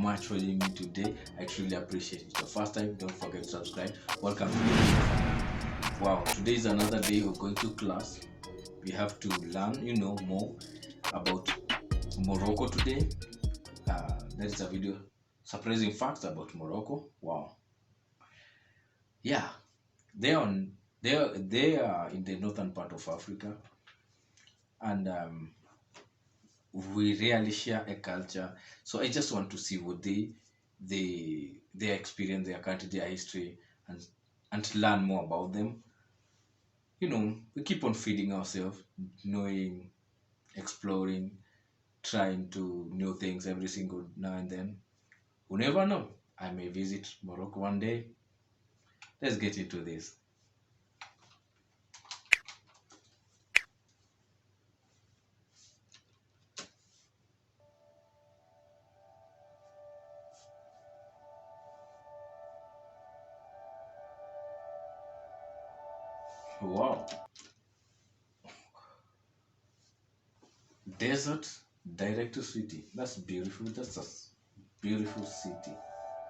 much for joining me today. I truly appreciate it. The first time, don't forget to subscribe. Welcome to the video. Wow, today is another day of going to class. We have to learn, more about Morocco today. There is a video, surprising facts about Morocco. Wow. Yeah, they are on, they are in the northern part of Africa, and we rarely share a culture. So I just want to see what they experience, their country, their history, and to learn more about them. We keep on feeding ourselves, knowing, exploring, trying to new things every single now and then. We never know. I may visit Morocco one day. Let's get into this. Wow. Desert direct to city. That's beautiful. That's a beautiful city.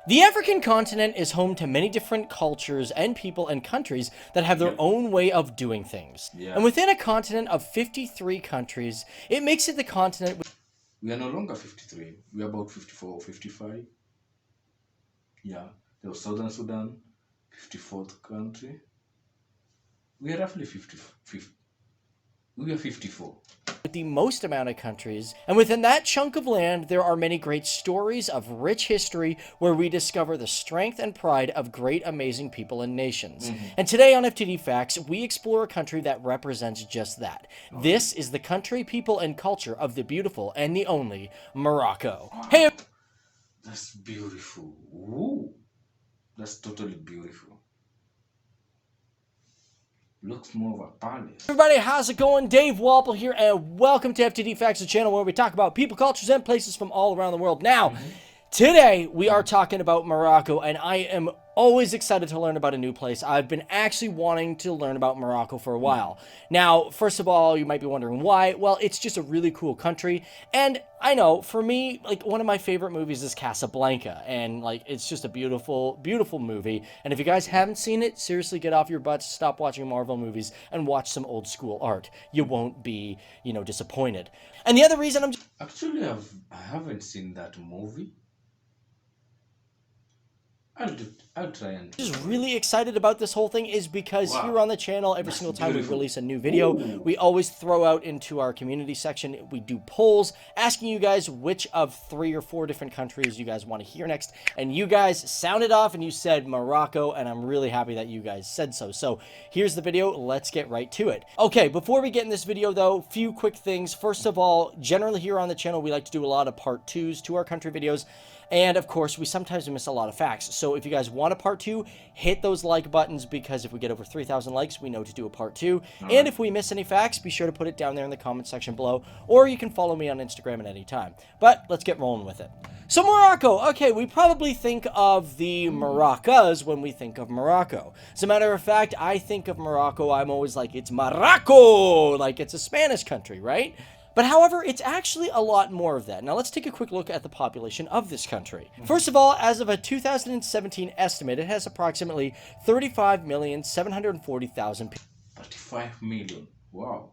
The African continent is home to many different cultures and people and countries that have their Yep. own way of doing things. Yeah. And within a continent of 53 countries, it makes it the continent with We are no longer 53. We are about 54 or 55. Yeah. There was Southern Sudan, 54th country. We are roughly 50. We are 54. the most amount of countries. And within that chunk of land, there are many great stories of rich history where we discover the strength and pride of great, amazing people and nations. And today on FTD Facts, we explore a country that represents just that. This is the country, people, and culture of the beautiful and the only Morocco. Hey, That's beautiful. Ooh. That's totally beautiful. Looks more of a palace. everybody, how's it going? Dave Walpole here, and welcome to FTD Facts, the channel where we talk about people, cultures, and places from all around the world. Now, today we are talking about Morocco, and I am always excited to learn about a new place. I've been actually wanting to learn about Morocco for a while. Now, first of all, you might be wondering why. Well, it's just a really cool country, and I know, for me, like, one of my favorite movies is Casablanca, and, like, it's just a beautiful, beautiful movie, and if you guys haven't seen it, seriously get off your butts, stop watching Marvel movies, and watch some old school art. You won't be, disappointed. And the other reason I'm Actually, I haven't seen that movie. I'll try and just really excited about this whole thing is because Wow. here on the channel, every single time beautiful. we release a new video, we always throw out into our community section, we do polls asking you guys which of 3 or 4 different countries you guys want to hear next, and you guys sounded off and you said Morocco, and I'm really happy that you guys said so. So here's the video, let's get right to it. Okay, before we get in this video though, few quick things. First of all, generally here on the channel, we like to do a lot of part 2s to our country videos. And of course, we sometimes miss a lot of facts. So if you guys want a part 2, hit those like buttons, because if we get over 3,000 likes, we know to do a part 2. And if we miss any facts, be sure to put it down there in the comment section below, or you can follow me on Instagram at any time. But let's get rolling with it. So Morocco, okay, we probably think of the maracas when we think of Morocco. As a matter of fact, I think of Morocco, I'm always like, it's Morocco, like it's a Spanish country, right? But however, it's actually a lot more of that. Now let's take a quick look at the population of this country. First of all, as of a 2017 estimate, it has approximately 35,740,000 people. 35 million. Wow.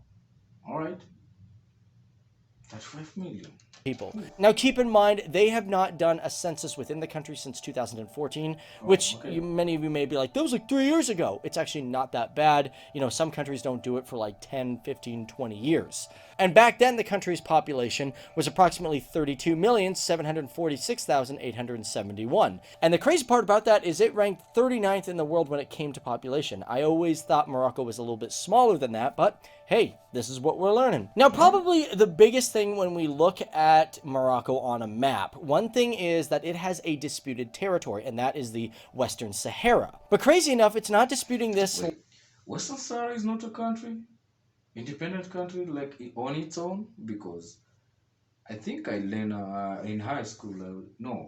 All right. 35 million. Now keep in mind, they have not done a census within the country since 2014, which okay. many of you may be like, that was like 3 years ago. It's actually not that bad. Some countries don't do it for like 10, 15, 20 years. And back then, the country's population was approximately 32,746,871. And the crazy part about that is it ranked 39th in the world when it came to population. I always thought Morocco was a little bit smaller than that, but hey, this is what we're learning. Now, probably the biggest thing when we look at Morocco on a map, one thing is that it has a disputed territory, and that is the Western Sahara. But crazy enough, it's not disputing this. Wait, Western Sahara is not a country? Independent country, like on its own? Because I think I learned in high school,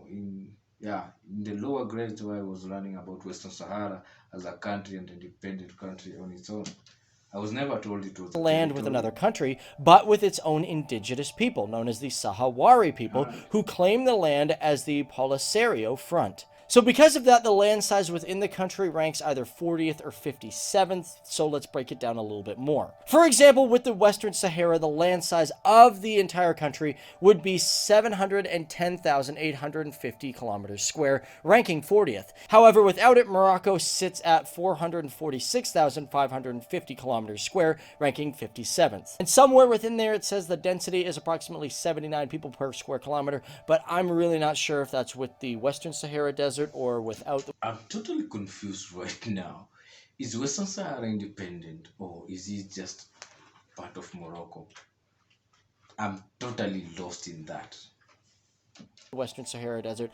in the lower grades where I was learning about Western Sahara as a country and independent country on its own. I was never told it was a land with territory. another country, but with its own indigenous people, known as the Sahawari people, Alright. who claim the land as the Polisario Front. So because of that, the land size within the country ranks either 40th or 57th, so let's break it down a little bit more. For example, with the Western Sahara, the land size of the entire country would be 710,850 kilometers square, ranking 40th. However, without it, Morocco sits at 446,550 kilometers square, ranking 57th. And somewhere within there, it says the density is approximately 79 people per square kilometer, but I'm really not sure if that's with the Western Sahara Desert or without the I'm totally confused right now. Is Western Sahara independent or is it just part of Morocco? I'm totally lost in that. Western Sahara Desert.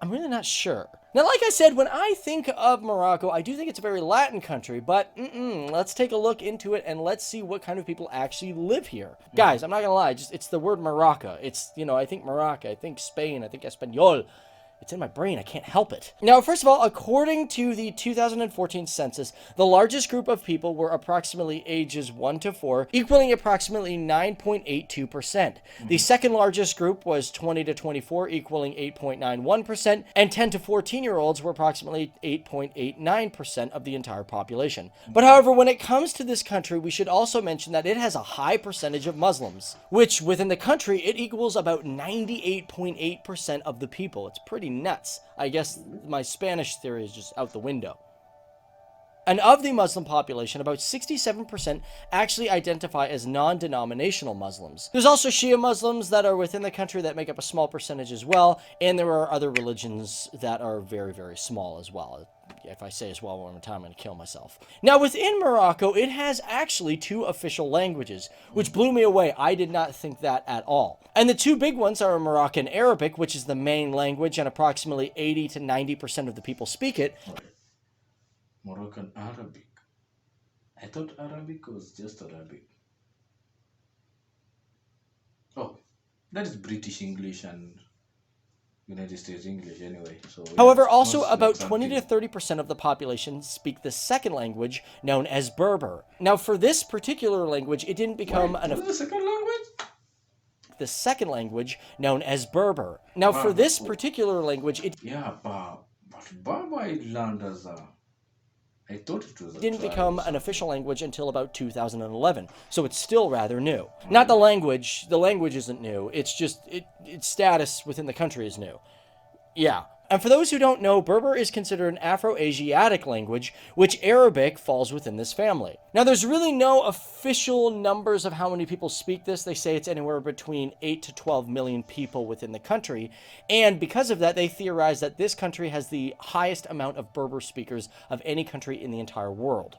I'm really not sure. Now, like I said, when I think of Morocco, I do think it's a very Latin country, but let's take a look into it and let's see what kind of people actually live here. Guys, I'm not gonna lie, it's the word Morocco. It's, I think Morocco, I think Spain, I think Espanol. It's in my brain. I can't help it. Now, first of all, according to the 2014 census, the largest group of people were approximately ages 1 to 4, equaling approximately 9.82%. The second largest group was 20 to 24, equaling 8.91%, and 10 to 14-year-olds were approximately 8.89% of the entire population. But however, when it comes to this country, we should also mention that it has a high percentage of Muslims, which within the country, it equals about 98.8% of the people. It's pretty nuts. I guess my Spanish theory is just out the window. And of the Muslim population, about 67% actually identify as non-denominational Muslims. There's also Shia Muslims that are within the country that make up a small percentage as well, and there are other religions that are very, very small as well. If I say as well one more time, I'm going to kill myself. Now, within Morocco, it has actually 2 official languages, which blew me away. I did not think that at all. And the 2 big ones are Moroccan Arabic, which is the main language, and approximately 80 to 90% of the people speak it. Okay. Moroccan Arabic. I thought Arabic was just Arabic. Oh, that is British English and United States English anyway. So yeah, However, it's also not like about 20 to something. 30% of the population speak the second language known as Berber. Now, for this particular language, it didn't become Wait, what's the second language? the second language known as Berber. Now, for Berber. this particular language, it Yeah, but Berber I learned as a. I thought it was a didn't tribe or become an something. official language until about 2011, so it's still rather new. Not the language isn't new, it's just its status within the country is new. Yeah. And for those who don't know, Berber is considered an Afro-Asiatic language, which Arabic falls within this family. Now, there's really no official numbers of how many people speak this. They say it's anywhere between 8 to 12 million people within the country. And because of that, they theorize that this country has the highest amount of Berber speakers of any country in the entire world.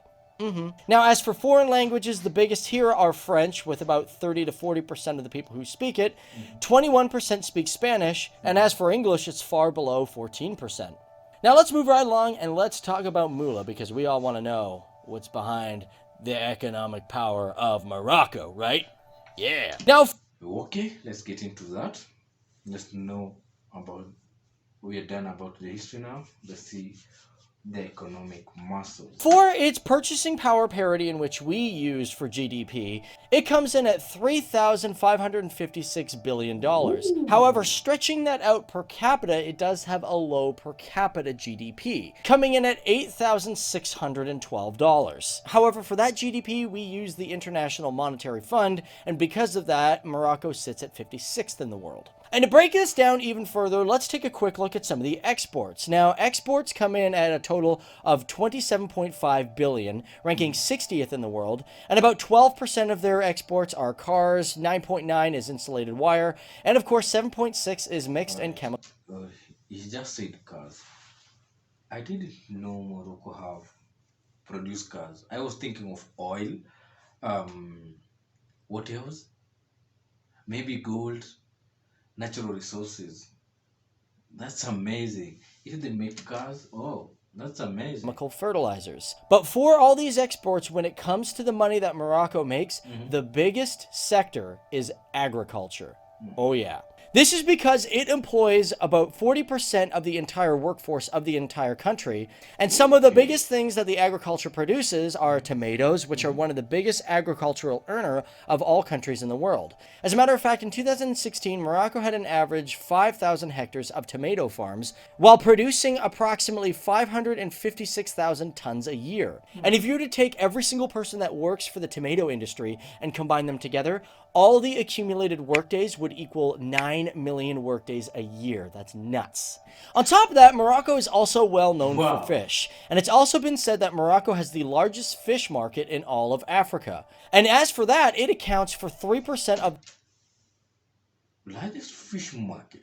Now, as for foreign languages, the biggest here are French, with about 30 to 40% of the people who speak it. 21% speak Spanish, and as for English, it's far below 14%. Now, let's move right along and let's talk about Mula, because we all want to know what's behind the economic power of Morocco, right? Yeah. Now, Okay, let's get into that. Let's know about. We are done about the history now. Let's see the economic muscles. for its purchasing power parity, in which we use for GDP, it comes in at $3,556 billion. However, stretching that out per capita, it does have a low per capita GDP, coming in at $8,612. However, for that GDP, we use the International Monetary Fund, and because of that, Morocco sits at 56th in the world. And to break this down even further, let's take a quick look at some of the exports. Now, exports come in at a total of 27.5 billion, ranking 60th in the world, and about 12% of their exports are cars, 9.9 is insulated wire, and of course 7.6 is mixed and chemical. Uh, he just said cars. I didn't know Morocco have produced cars. I was thinking of oil. Um, what else? Maybe gold, natural resources. That's amazing. If they make cars, oh, that's amazing. Chemical fertilizers. But for all these exports, when it comes to the money that Morocco makes, the biggest sector is agriculture. Oh yeah. This is because it employs about 40% of the entire workforce of the entire country. And some of the biggest things that the agriculture produces are tomatoes, which are one of the biggest agricultural earner of all countries in the world. As a matter of fact, in 2016, Morocco had an average 5,000 hectares of tomato farms while producing approximately 556,000 tons a year. And if you were to take every single person that works for the tomato industry and combine them together, all the accumulated workdays would equal 9 million workdays a year. That's nuts. On top of that, Morocco is also well known for fish. And it's also been said that Morocco has the largest fish market in all of Africa. And as for that, it accounts for 3% of Largest fish market.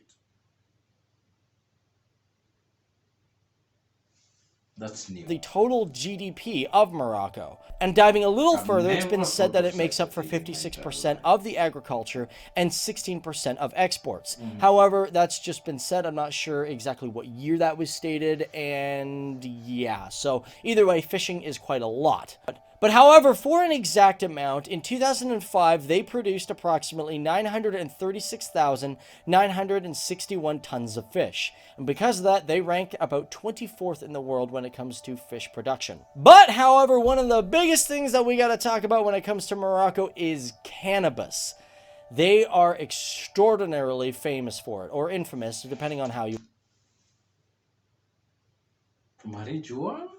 That's new. the total GDP of Morocco. And diving a little further, it's been said that it makes up for 56% of the agriculture and 16% of exports. However, that's just been said. I'm not sure exactly what year that was stated. And yeah, so either way, fishing is quite a lot. But however, for an exact amount, in 2005, they produced approximately 936,961 tons of fish. And because of that, they rank about 24th in the world when it comes to fish production. But however, one of the biggest things that we got to talk about when it comes to Morocco is cannabis. They are extraordinarily famous for it, or infamous, depending on how you... Marijuana?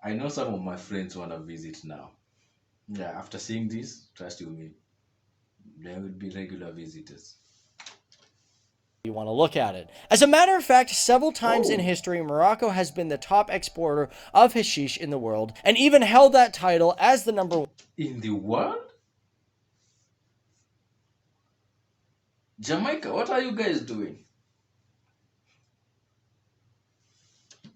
I know some of my friends want to visit now. Yeah, after seeing this, trust you me, there will be regular visitors. You want to look at it. As a matter of fact, several times in history, Morocco has been the top exporter of hashish in the world, and even held that title as the number In the world? Jamaica, what are you guys doing?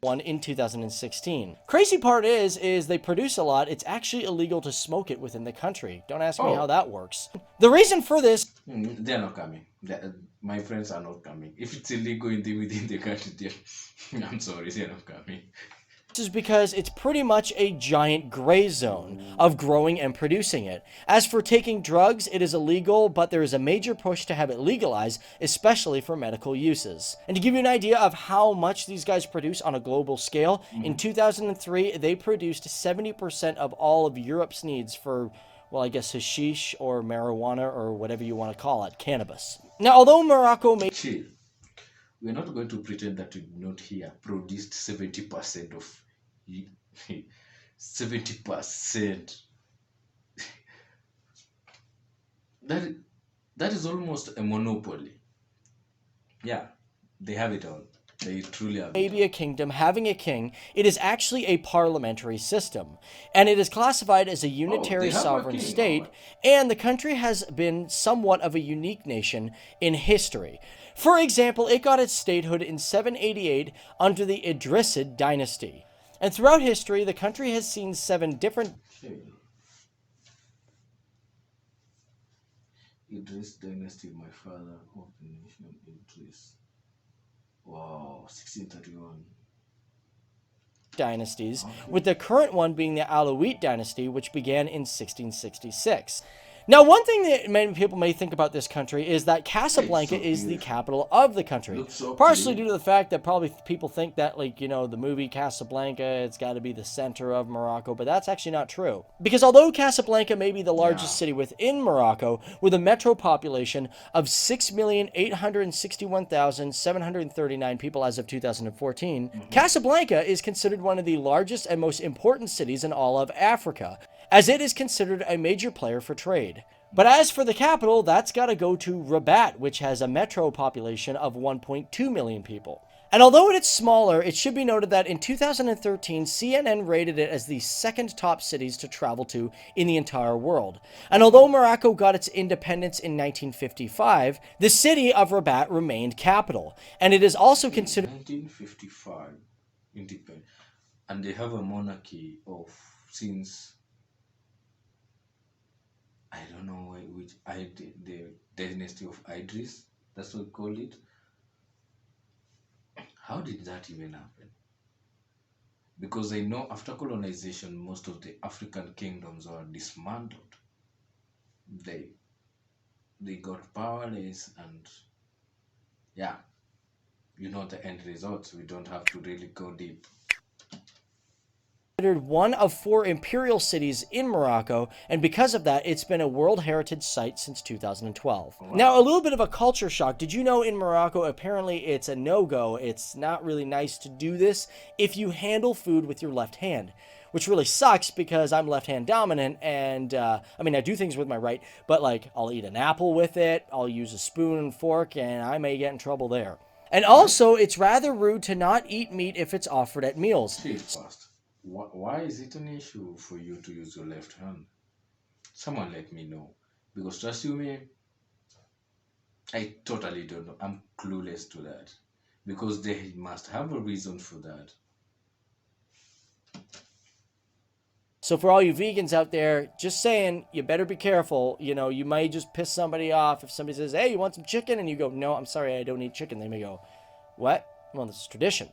one in 2016. Crazy part is they produce a lot. It's actually illegal to smoke it within the country. Don't ask me how that works. The reason for this... They're not coming. My friends are not coming. If it's illegal within the country, I'm sorry, they're not coming. This is because it's pretty much a giant gray zone of growing and producing it. As for taking drugs, it is illegal, but there is a major push to have it legalized, especially for medical uses. And to give you an idea of how much these guys produce on a global scale, in 2003, they produced 70% of all of Europe's needs for, well, I guess hashish or marijuana or whatever you want to call it, cannabis. Now, although Morocco may... Chill. We're not going to pretend that we did not hear produced 70% of 70%. That is almost a monopoly. Yeah, they have it all. They truly have Maybe a kingdom having a king, it is actually a parliamentary system, and it is classified as a unitary sovereign state, and the country has been somewhat of a unique nation in history. For example, it got its statehood in 788 under the Idrisid dynasty. And throughout history, the country has seen 7 different... Idris dynasty, my father of the nation Idris. Wow, 1631. Dynasties, with the current one being the Alawite dynasty, which began in 1666. Now, one thing that many people may think about this country is that Casablanca is the capital of the country. Partially due to the fact that probably people think that, like, you know, the movie Casablanca, it's got to be the center of Morocco, but that's actually not true. Because although Casablanca may be the largest city within Morocco, with a metro population of 6,861,739 people as of 2014, Casablanca is considered one of the largest and most important cities in all of Africa, as it is considered a major player for trade. But as for the capital, that's got to go to Rabat, which has a metro population of 1.2 million people. And although it is smaller, it should be noted that in 2013, CNN rated it as the 2nd top cities to travel to in the entire world. And although Morocco got its independence in 1955, the city of Rabat remained capital. And it is also considered... 1955, independent. And they have a monarchy of since... I don't know which the dynasty of Idris, that's what we call it. How did that even happen? because I know after colonization, most of the African kingdoms were dismantled. They they got powerless, and yeah, you know the end results. We don't have to really go deep. Considered one of four imperial cities in Morocco, and because of that, it's been a World Heritage Site since 2012. Wow. Now, a little bit of a culture shock. Did you know in Morocco, apparently it's a no-go? It's not really nice to do this if you handle food with your left hand, which really sucks because I'm left-hand dominant, and I mean, I do things with my right, but like, I'll eat an apple with it, I'll use a spoon and fork, and I may get in trouble there. And also, it's rather rude to not eat meat if it's offered at meals. Say it fast. Why is it an issue for you to use your left hand? Someone let me know. Because trust you me, I totally don't know. I'm clueless to that. Because they must have a reason for that. So for all you vegans out there, just saying, you better be careful. You know, you might just piss somebody off if somebody says, "Hey, you want some chicken?" And you go, "No, I'm sorry, I don't eat chicken." They may go, "What?" Well, this is tradition.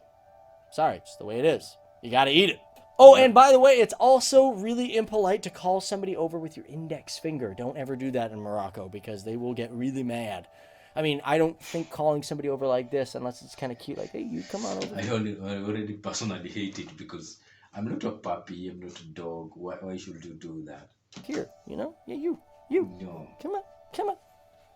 Sorry, it's the way it is. You gotta eat it. Oh, and by the way, it's also really impolite to call somebody over with your index finger. Don't ever do that in Morocco because they will get really mad. I mean, I don't think calling somebody over like this, unless it's kind of cute, like, "Hey, you come on over." I already personally hate it because I'm not a puppy, I'm not a dog. Why should you do that? Here, you know? Yeah, you. No, Come on, come on.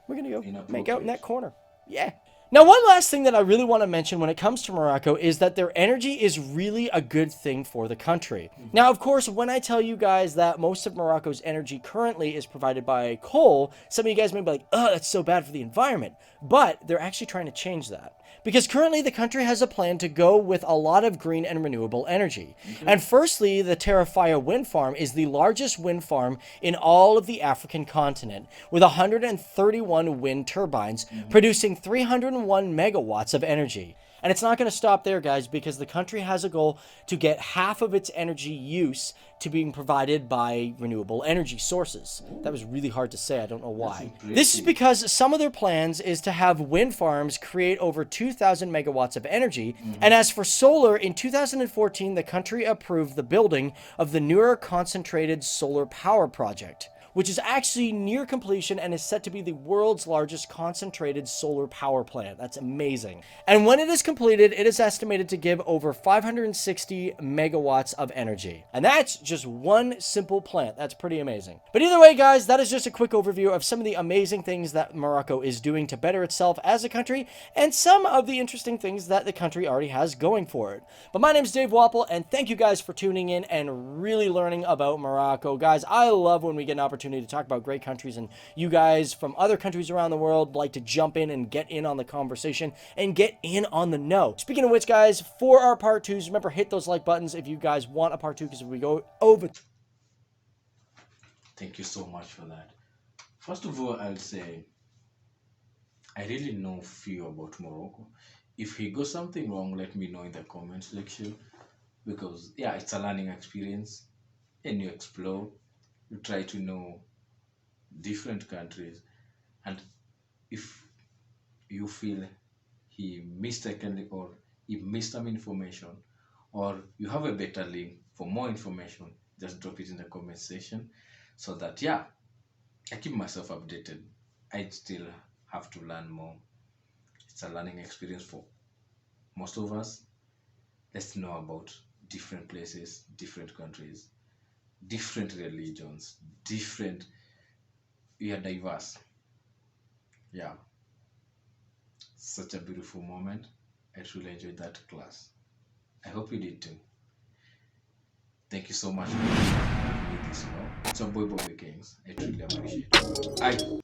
We're gonna go make out in inappropriate. that corner. Yeah. Now, one last thing that I really want to mention when it comes to Morocco is that their energy is really a good thing for the country. Now, of course, when I tell you guys that most of Morocco's energy currently is provided by coal, some of you guys may be like, "Oh, that's so bad for the environment." But they're actually trying to change that. Because currently the country has a plan to go with a lot of green and renewable energy. And firstly, the Terrifia wind farm is the largest wind farm in all of the African continent, with 131 wind turbines producing 301 megawatts of energy. And it's not going to stop there, guys, because the country has a goal to get half of its energy use to being provided by renewable energy sources. That was really hard to say. I don't know why. This is because some of their plans is to have wind farms create over 2,000 megawatts of energy. And as for solar, in 2014, the country approved the building of the Newer Concentrated Solar Power Project, which is actually near completion and is set to be the world's largest concentrated solar power plant. That's amazing. And when it is completed, it is estimated to give over 560 megawatts of energy. And that's just one simple plant. That's pretty amazing. But either way, guys, that is just a quick overview of some of the amazing things that Morocco is doing to better itself as a country, and some of the interesting things that the country already has going for it. But my name is Dave Wapple, and thank you guys for tuning in and really learning about Morocco. Guys, I love when we get an opportunity to talk about great countries, and you guys from other countries around the world like to jump in and get in on the conversation and get in on the know. Speaking of which, guys, for our part twos, remember, hit those like buttons if you guys want a part two, because we go over. Thank you so much for that. First of all, I'll say I really know few about Morocco. If he goes something wrong, let me know in the comment section, because yeah, it's a learning experience and you explore, you try to know different countries, and if you feel he mistakenly or he missed some information, or you have a better link for more information, just drop it in the comment section so that yeah, I keep myself updated. I still have to learn more. It's a learning experience for most of us. Let's know about different places, different countries, different religions, different, we are diverse. Yeah, such a beautiful moment. I truly enjoyed that class. I hope you did too. Thank you so much for giving me this. It's a boy Bobby Kings. I truly appreciate it. I